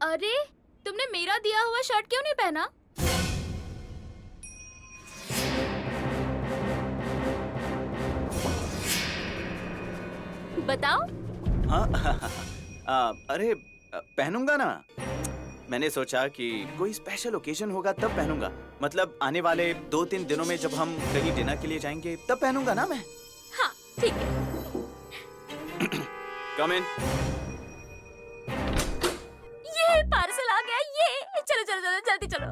अरे, तुमने मेरा दिया हुआ शर्ट क्यों नहीं पहना? बताओ। हाँ अरे पहनूंगा ना। मैंने सोचा कि कोई स्पेशल ओकेजन होगा तब पहनूंगा। मतलब आने वाले 2-3 दिनों में जब हम कहीं डिनर के लिए जाएंगे तब पहनूंगा ना मैं। हाँ ठीक है। कम इन। ये पार्सल आ गया। ये चलो चलो चलो जल्दी चलो।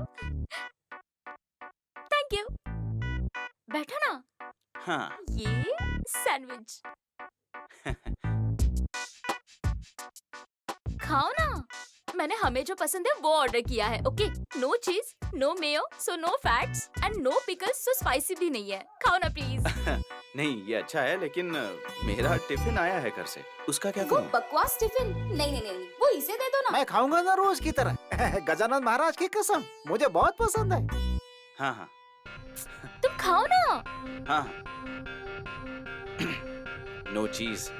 Thank you. बैठो ना। हाँ। ये सैंडविच खाओ ना। मैंने हमें जो पसंद है वो ऑर्डर किया है। Okay, no cheese, no mayo, so no fats and no pickles, so spicy भी नहीं है। खाओ ना प्लीज। नहीं ये अच्छा है, लेकिन मेरा टिफिन आया है घर से, उसका क्या वो करूं? बकवास टिफिन। नहीं नहीं नहीं, वो इसे दे दो ना। मैं खाऊंगा ना रोज की तरह। गजानन महाराज की कसम, मुझे बहुत पसंद है। हाँ हाँ तुम खाओ ना। हाँ। नो चीज।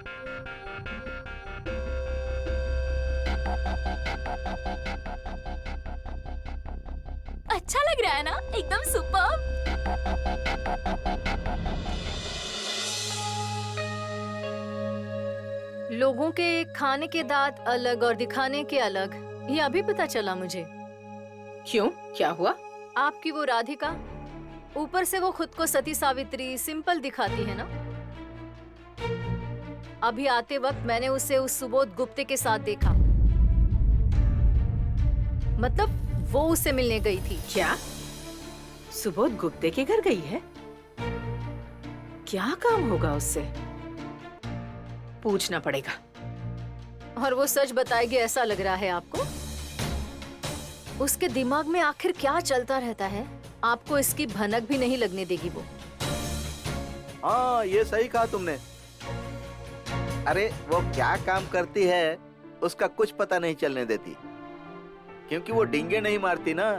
अच्छा लग रहा है ना? एकदम सुपर। लोगों के खाने के दांत अलग और दिखाने के अलग, ये अभी पता चला मुझे। क्यों, क्या हुआ? आपकी वो राधिका, ऊपर से वो खुद को सती सावित्री सिंपल दिखाती है ना। अभी आते वक्त मैंने उसे उस सुबोध गुप्ते के साथ देखा। मतलब वो उससे मिलने गई थी। क्या सुबोध गुप्ते के घर गई है? क्या काम होगा उससे? पूछना पड़ेगा। और वो सच बताएगी ऐसा लग रहा है आपको? उसके दिमाग में आखिर क्या चलता रहता है, आपको इसकी भनक भी नहीं लगने देगी वो। हाँ ये सही कहा तुमने। अरे वो क्या काम करती है उसका कुछ पता नहीं चलने देती, क्योंकि वो डींगे नहीं मारती ना,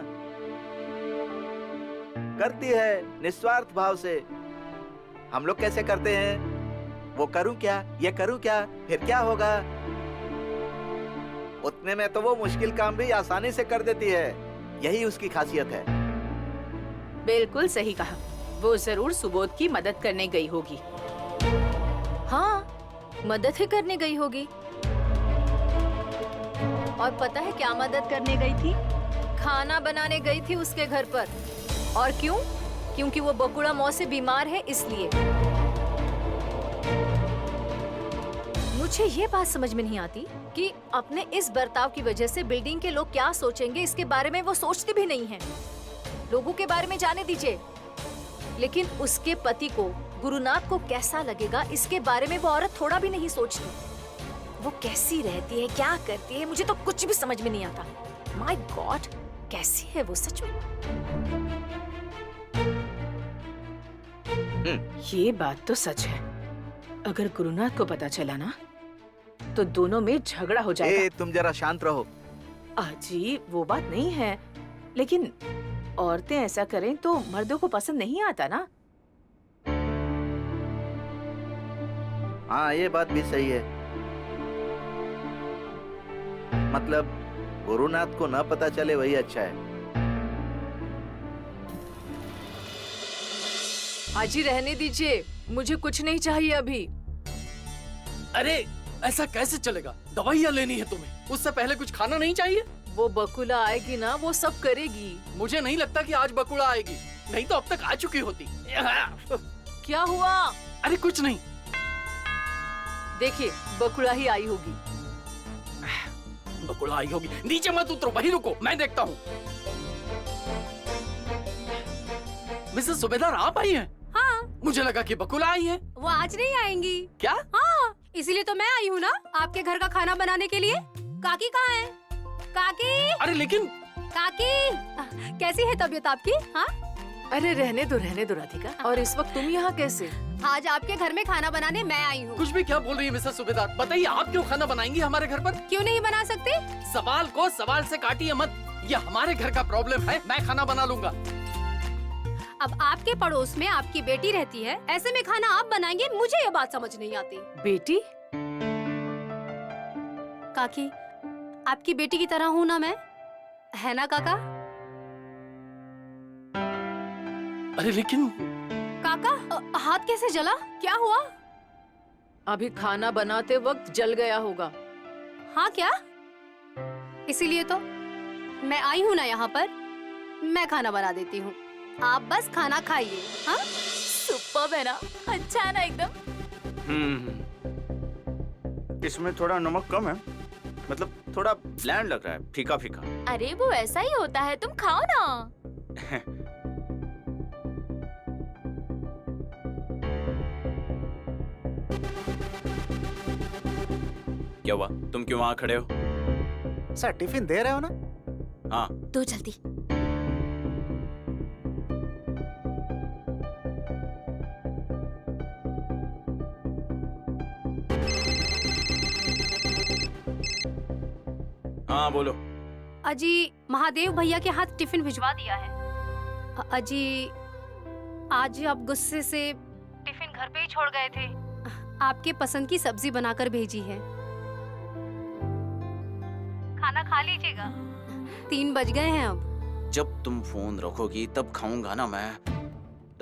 करती है निस्वार्थ भाव से। हम लोग कैसे करते हैं, वो करूं क्या, ये करूं क्या, फिर क्या होगा। उतने में तो वो मुश्किल काम भी आसानी से कर देती है, यही उसकी खासियत है। बिल्कुल सही कहा, वो जरूर सुबोध की मदद करने गई होगी। हाँ, मदद ही करने गई होगी। और पता है क्या मदद करने गई थी? खाना बनाने गई थी उसके घर पर। और क्यों? क्योंकि वो बकुड़ा मौत से बीमार है इसलिए। मुझे ये बात समझ में नहीं आती कि अपने इस बर्ताव की वजह से बिल्डिंग के लोग क्या सोचेंगे, इसके बारे में वो सोचती भी नहीं है। लोगों के बारे में जाने दीजिए, लेकिन उसके पति को, गुरुनाथ को कैसा लगेगा इसके बारे में वो औरत थोड़ा भी नहीं सोचती। वो कैसी रहती है, क्या करती है, मुझे तो कुछ भी समझ में नहीं आता। माय गॉड, कैसी है वो सच में। ये बात तो सच है। अगर गुरुनाथ को पता चला ना तो दोनों में झगड़ा हो जाएगा। तुम जरा शांत रहो। अजी वो बात नहीं है, लेकिन औरतें ऐसा करें तो मर्दों को पसंद नहीं आता ना। हाँ ये बात भी सही है। मतलब गुरुनाथ को ना पता चले वही अच्छा है। अजी रहने दीजिए, मुझे कुछ नहीं चाहिए अभी। अरे ऐसा कैसे चलेगा, दवाइयाँ लेनी है तुम्हें, उससे पहले कुछ खाना नहीं चाहिए? वो बकुला आएगी ना, वो सब करेगी। मुझे नहीं लगता कि आज बकुड़ा आएगी, नहीं तो अब तक आ चुकी होती। क्या हुआ? अरे कुछ नहीं। देखिए बकुला ही आई होगी। बकुड़ा आई होगी। नीचे मत उतरो, वहीं रुको, मैं देखता हूँ। मिसेस सूबेदार आप आई हैं? हाँ। मुझे लगा कि बकुला आई है। वो आज नहीं आएंगी। क्या? हाँ, इसीलिए तो मैं आई हूँ ना आपके घर का खाना बनाने के लिए। काकी कहाँ है? काकी। अरे लेकिन काकी, कैसी है तबीयत आपकी? हाँ? अरे रहने दो राधिका। और इस वक्त तुम यहाँ कैसे? आज आपके घर में खाना बनाने मैं आई हूँ। कुछ भी क्या बोल रही है मिसेस सूबेदार? बताइए, आप क्यों खाना बनाएंगी हमारे घर पर? क्यों नहीं बना सकते? सवाल को सवाल से काटिए मत, ये हमारे घर का प्रॉब्लम है, मैं खाना बना लूंगा। अब आपके पड़ोस में आपकी बेटी रहती है, ऐसे में खाना आप बनाएंगे, मुझे ये बात समझ नहीं आती। बेटी? काकी, आपकी बेटी की तरह हूँ ना मैं, है ना काका? अरे लेकिन काका हाथ कैसे जला? क्या हुआ? अभी खाना बनाते वक्त जल गया होगा। हाँ क्या? इसीलिए तो मैं आई हूँ ना यहाँ पर, मैं खाना बना देती हूँ, आप बस खाना खाइए। हाँ सुपर्ब है ना, अच्छा है ना एकदम। इसमें थोड़ा नमक कम है, मतलब थोड़ा ब्लैंड लग रहा है, फीका फीका। अरे वो ऐसा ही होता है, तुम खाओ ना। क्या हुआ, तुम क्यों वहाँ खड़े हो? सर टिफिन दे रहे हो ना? हाँ, दो जल्दी। हाँ बोलो। अजी महादेव भैया के हाथ टिफिन भिजवा दिया है। अजी आज आप गुस्से से टिफिन घर पे ही छोड़ गए थे, आपके पसंद की सब्जी बनाकर भेजी है, खाना खा लीजिएगा, 3 बज गए हैं अब। जब तुम फोन रखोगी तब खाऊंगा ना मैं।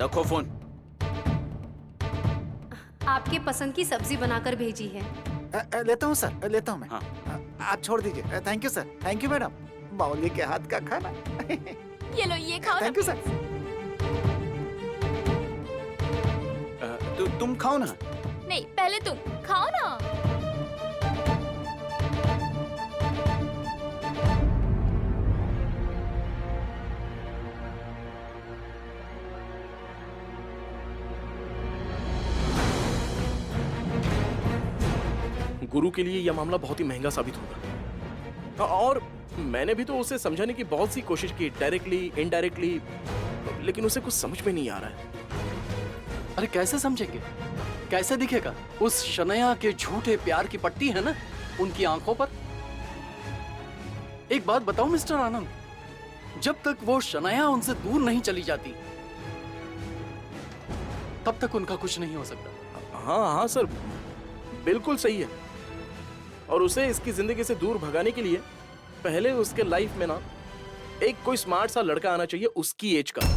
रखो फोन। आपके पसंद की सब्जी बनाकर भेजी है। लेता हूँ सर, लेता हूँ मैं। हाँ। आप छोड़ दीजिए। Thank you sir, thank you madam. Mauli के हाथ का खाना। ये लो, ये खाओ ना। Thank you sir. तुम खाओ ना। नहीं, पहले तुम खाओ ना। गुरु के लिए यह मामला बहुत ही महंगा साबित होगा, और मैंने भी तो उसे समझाने की बहुत सी कोशिश की, डायरेक्टली इनडायरेक्टली, लेकिन उसे कुछ समझ में नहीं आ रहा है। अरे कैसे समझेंगे, कैसे दिखेगा? उस शनया के झूठे प्यार की पट्टी है ना उनकी आंखों पर। एक बात बताओ मिस्टर आनंद, जब तक वो शनया उनसे दूर नहीं चली जाती तब तक उनका कुछ नहीं हो सकता। हाँ हाँ सर, बिल्कुल सही है। और उसे इसकी जिंदगी से दूर भगाने के लिए पहले उसके लाइफ में ना एक कोई स्मार्ट सा लड़का आना चाहिए उसकी एज का।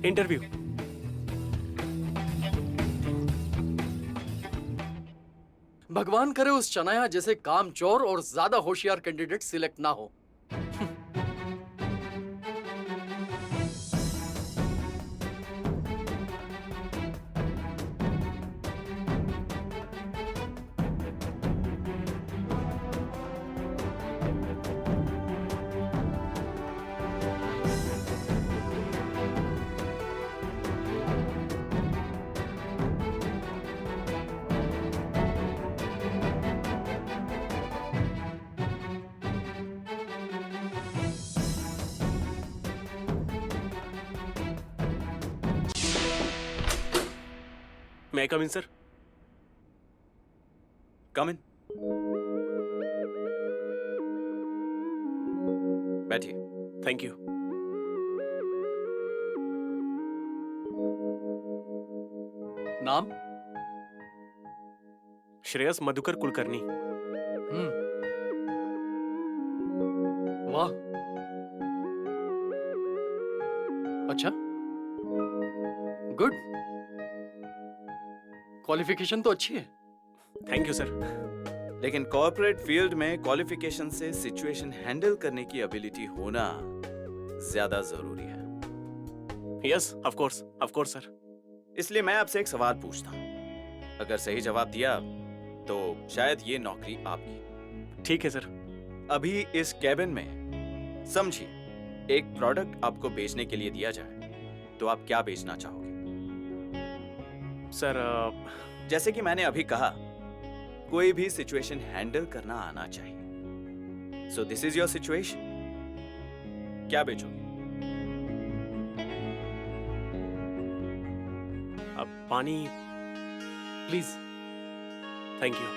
इंटरव्यू। भगवान करे उस शनाया जैसे कामचोर और ज्यादा होशियार कैंडिडेट सिलेक्ट ना हो। मैं कम इन सर? कम इन। बैठिए। Thank you. नाम? श्रेयस मधुकर कुलकर्णी। वाह, अच्छा, गुड। क्वालिफिकेशन तो अच्छी है। Thank you sir. लेकिन कॉर्पोरेट फील्ड में क्वालिफिकेशन से सिचुएशन हैंडल करने की एबिलिटी होना ज्यादा जरूरी है। Yes, of course sir. इसलिए मैं आपसे एक सवाल पूछता हूँ, अगर सही जवाब दिया तो शायद ये नौकरी आपकी। ठीक है सर। अभी इस कैबिन में समझिए, एक प्रोडक्ट आपको बेचने के लिए दिया जाए तो आप क्या बेचना चाहोगे? सर जैसे कि मैंने अभी कहा, कोई भी सिचुएशन हैंडल करना आना चाहिए। So this is your situation. क्या बेचोगे? अब पानी प्लीज। Thank you.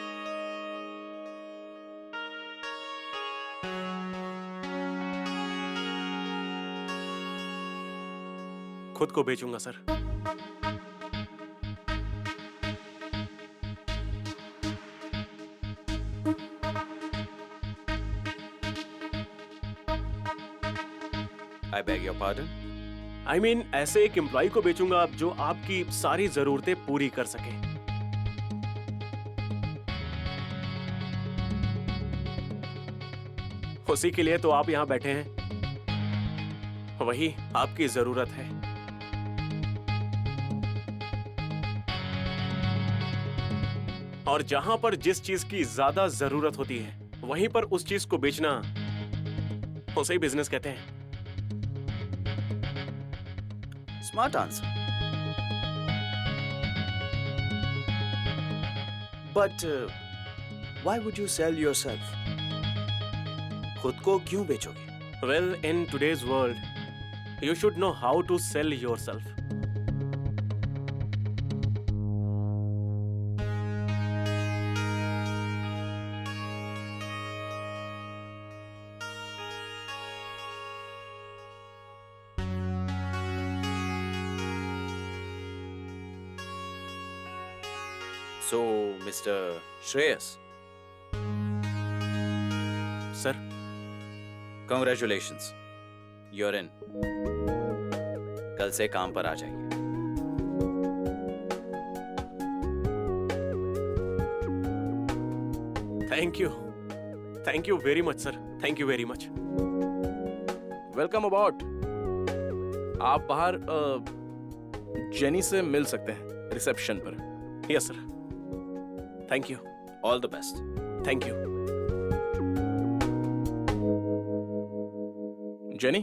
खुद को बेचूंगा sir. I beg your pardon? I mean, ऐसे एक एम्प्लॉय को बेचूंगा जो आपकी सारी जरूरतें पूरी कर सके। उसी के लिए तो आप यहां बैठे हैं, वही आपकी जरूरत है। और जहां पर जिस चीज की ज्यादा जरूरत होती है, वहीं पर उस चीज को बेचना, उसे ही बिजनेस कहते हैं। Smart answer. But why would you sell yourself? खुद को क्यों बेचोगे? Well, in today's world, you should know how to sell yourself. So, Mr. Shreyas, Sir, congratulations. You're in. कल से काम पर आ जाइए। thank you. Thank you very much, sir. Thank you very much. Welcome about. आप बाहर jenny से मिल सकते हैं रिसेप्शन पर। Yes, sir. Thank you. All the best. Thank you. Jenny,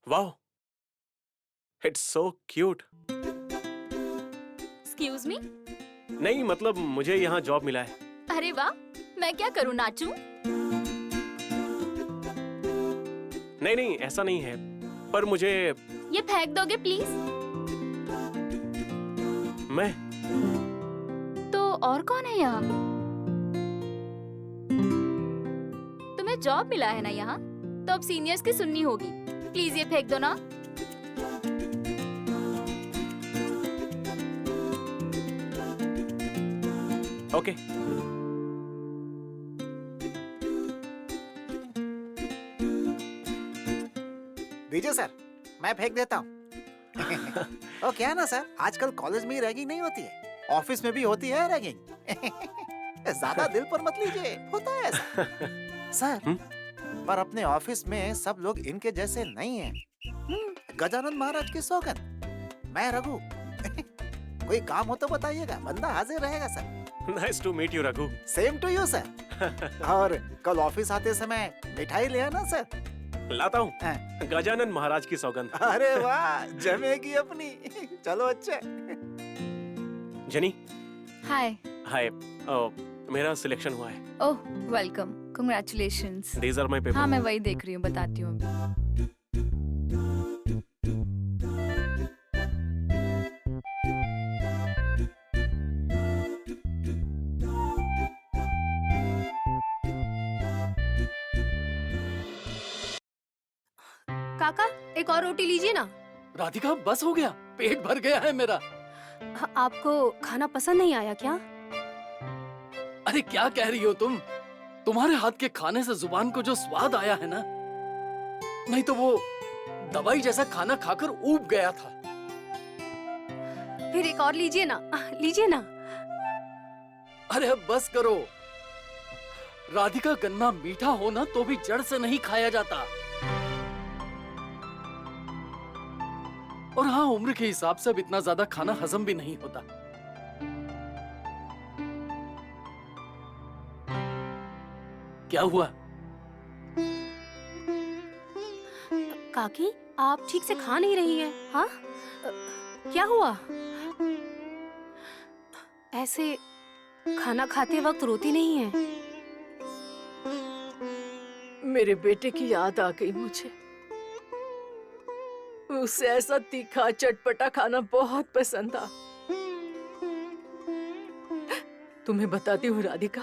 Wow. It's so cute. Excuse me? नहीं, मतलब मुझे यहाँ जॉब मिला है। अरे वाह, मैं क्या करूँ, नाचूं? नहीं नहीं, ऐसा नहीं है, पर मुझे ये फेंक दोगे प्लीज? मैं तो और कौन है यहाँ? तुम्हें जॉब मिला है ना यहाँ, तो अब सीनियर्स की सुननी होगी। प्लीज ये फेंक दो ना। ओके। दीजिए सर, मैं फेंक देता हूँ। ओ क्या ना सर, आजकल कॉलेज में ही रैगिंग नहीं होती है, ऑफिस में भी होती है रैगिंग। ज्यादा दिल पर मत लीजिए, होता है ऐसा। सर, पर अपने ऑफिस में सब लोग इनके जैसे नहीं हैं। गजानन महाराज की सौगंध। मैं रघु। कोई काम हो तो बताइएगा, बंदा हाजिर रहेगा sir. Nice to meet you Raghu. Same to you sir. और कल ऑफिस आते समय मिठाई ले आना सर। लाता हूँ, गजानन महाराज की सौगंध। अरे वाह, जमेगी अपनी। चलो अच्छा। Jenny, hi. हाय। मेरा सिलेक्शन हुआ है। Oh, welcome, congratulations. These are my papers. हाँ, मैं वही देख रही हूँ, बताती हूँ अभी। काका, एक और रोटी लीजिए ना। राधिका, बस हो गया, पेट भर गया है मेरा। आपको खाना पसंद नहीं आया क्या? अरे क्या कह रही हो तुम? तुम्हारे हाथ के खाने से जुबान को जो स्वाद आया है ना, नहीं तो वो दवाई जैसा खाना खाकर ऊब गया था। फिर एक और लीजिए ना, लीजिए ना। अरे अब बस करो। राधिका, गन्ना मीठा होना तो भी जड़ से नहीं खाया जाता। और हाँ, उम्र के हिसाब से अब इतना ज्यादा खाना हजम भी नहीं होता। क्या हुआ? काकी, आप ठीक से खा नहीं रही हैं, हाँ? क्या हुआ? ऐसे खाना खाते वक्त रोती नहीं है? मेरे बेटे की याद आ गई मुझे। उसे ऐसा तीखा चटपटा खाना बहुत पसंद था। तुम्हें बताती हूँ राधिका,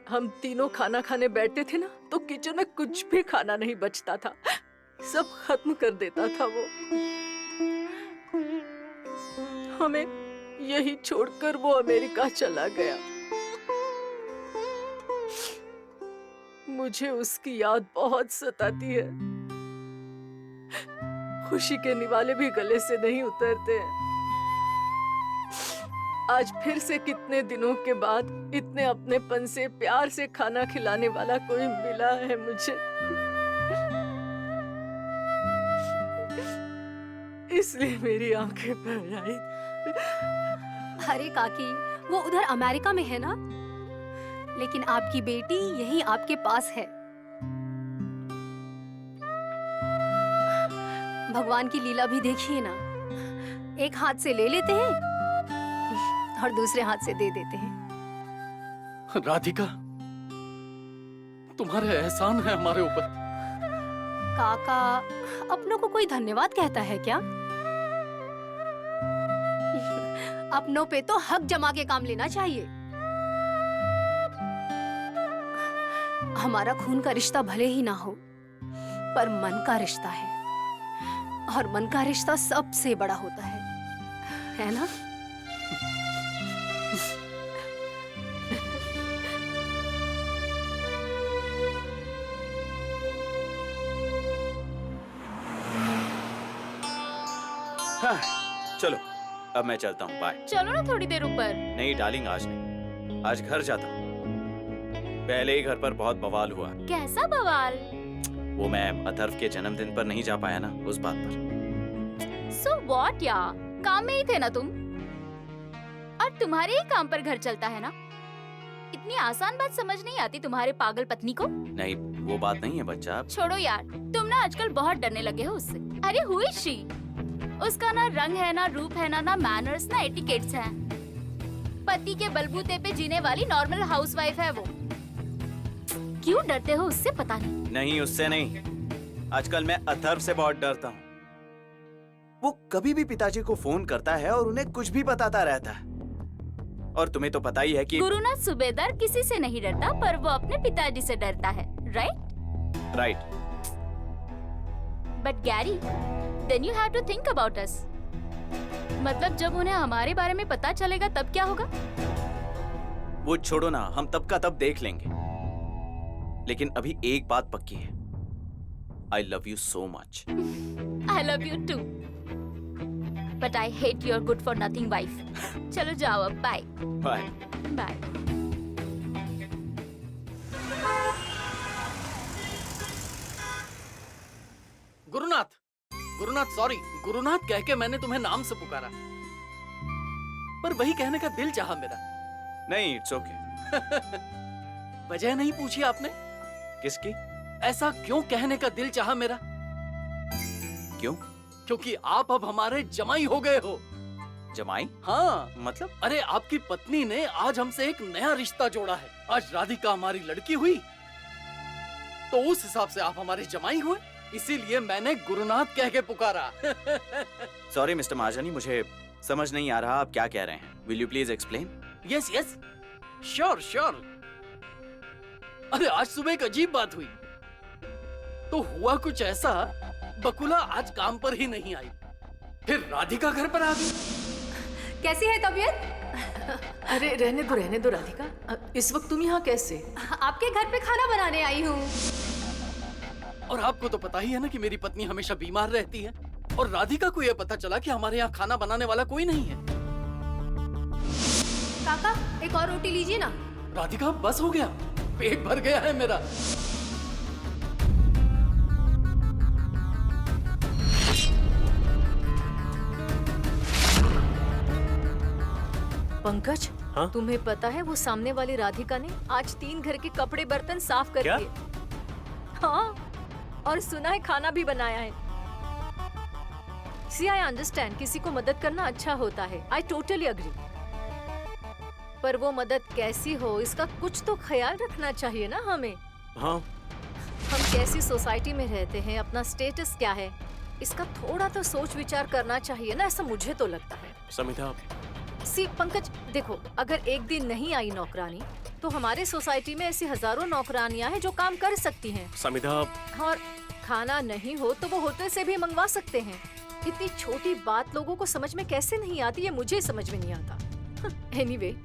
हम तीनों खाना खाने बैठते थे ना, तो किचन में कुछ भी खाना नहीं बचता था, सब खत्म कर देता था वो। हमें यही छोड़कर वो अमेरिका चला गया। मुझे उसकी याद बहुत सताती है। खुशी के निवाले भी गले से नहीं उतरते हैं। आज फिर से कितने दिनों के बाद इतने अपनेपन से, प्यार से खाना खिलाने वाला कोई मिला है मुझे। इसलिए मेरी आंखें भर आई। अरे काकी, वो उधर अमेरिका में है ना, लेकिन आपकी बेटी यहीं आपके पास है। भगवान की लीला भी देखिए ना, एक हाथ से ले लेते हैं और दूसरे हाथ से दे देते हैं। राधिका, तुम्हारे एहसान है हमारे ऊपर। काका, अपनों को कोई धन्यवाद कहता है क्या? अपनों पे तो हक जमा के काम लेना चाहिए। हमारा खून का रिश्ता भले ही ना हो, पर मन का रिश्ता है, और मन का रिश्ता सबसे बड़ा होता है ना? हाँ, चलो अब मैं चलता हूँ, बाय। चलो ना थोड़ी देर ऊपर। नहीं डार्लिंग, आज नहीं, आज घर जाता हूँ। पहले ही घर पर बहुत बवाल हुआ। कैसा बवाल? वो मैं अथर्व के जन्मदिन पर नहीं जा पाया ना, उस बात पर। So what यार, काम में ही थे ना तुम, और तुम्हारे ही काम पर घर चलता है ना। इतनी आसान बात समझ नहीं आती तुम्हारे पागल पत्नी को? नहीं, वो बात नहीं है बच्चा। छोड़ो यार, तुम ना आजकल बहुत डरने लगे हो उससे। अरे हु इज शी? उसका ना रंग है, ना रूप है, ना मैनर्स, ना एटिकेट्स हैं। पति के बलबूते पे जीने वाली नॉर्मल हाउसवाइफ है वो। क्यों डरते हो उससे, पता नहीं। नहीं, उससे नहीं, आजकल मैं अथर्व से बहुत डरता हूँ। वो कभी भी पिताजी को फोन करता है और उन्हें कुछ भी बताता रहता है। और तुम्हें तो पता ही है कि गुरुनाथ सूबेदार किसी से नहीं डरता, पर वो अपने पिताजी से डरता है, right? Right. But Gary, then you have to think about us. मतलब जब उन्हें हमारे बारे में पता चलेगा तब क्या होगा? वो छोड़ो ना, हम तब का तब देख लेंगे। लेकिन अभी एक बात पक्की है, I love you so much. I love you too. But I hate your good for nothing wife. चलो जाओ अब, bye. Bye. Bye. Gurunath, Gurunath sorry, Gurunath कह के मैंने तुम्हें नाम से पुकारा, पर वही कहने का दिल चाहा मेरा। नहीं, इट्स ओके। वजह नहीं पूछी आपने? किसकी? ऐसा क्यों कहने का दिल चाहा मेरा? क्यों? क्योंकि आप अब हमारे जमाई हो गए हो। जमाई? हाँ। मतलब? अरे आपकी पत्नी ने आज हमसे एक नया रिश्ता जोड़ा है। आज राधिका हमारी लड़की हुई, तो उस हिसाब से आप हमारे जमाई हुए। इसीलिए मैंने गुरुनाथ कह के पुकारा। सॉरी मिस्टर महाजनी, मुझे समझ नहीं आ रहा आप क्या कह रहे हैं। Will you please explain? Yes yes, sure sure. अरे आज सुबह एक अजीब बात हुई। तो हुआ कुछ ऐसा, बकुला आज काम पर ही नहीं आई, फिर राधिका घर पर आ गई। कैसी है तबीयत? अरे रहने दो राधिका। इस वक्त तुम यहाँ कैसे? आपके घर पे खाना बनाने आई हूँ। और आपको तो पता ही है ना कि मेरी पत्नी हमेशा बीमार रहती है, और राधिका को यह पता चला कि हमारे यहाँ खाना बनाने वाला कोई नहीं है। काका एक और रोटी लीजिए ना। राधिका बस हो गया, पेट भर गया है मेरा। पंकज, हाँ? तुम्हें पता है वो सामने वाली राधिका ने आज 3 घर के कपड़े बर्तन साफ कर क्या? दिए। हाँ, और सुना है खाना भी बनाया है। सी आई अंडरस्टैंड, किसी को मदद करना अच्छा होता है, आई टोटली अग्री। पर वो मदद कैसी हो इसका कुछ तो ख्याल रखना चाहिए ना हमें। हाँ, हम कैसी सोसाइटी में रहते हैं, अपना स्टेटस क्या है, इसका थोड़ा तो सोच विचार करना चाहिए ना, ऐसा मुझे तो लगता है। समिता, सी पंकज देखो, अगर एक दिन नहीं आई नौकरानी तो हमारे सोसाइटी में ऐसी हजारों नौकरानियां हैं जो काम कर सकती हैं। समिता, और खाना नहीं हो तो वो होटल से भी मंगवा सकते हैं। इतनी छोटी बात लोगों को समझ में कैसे नहीं आती, ये मुझे समझ में नहीं आता। एनीवे,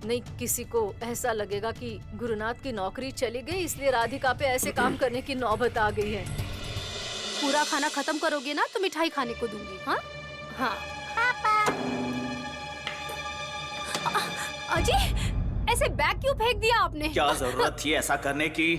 नहीं किसी को ऐसा लगेगा कि गुरुनाथ की नौकरी चली गई इसलिए राधिका पे ऐसे काम करने की नौबत आ गई है। पूरा खाना खत्म करोगे ना तो मिठाई खाने को दूंगी। हाँ हाँ। अजी, ऐसे बैग क्यों फेंक दिया आपने? क्या जरूरत थी ऐसा करने की?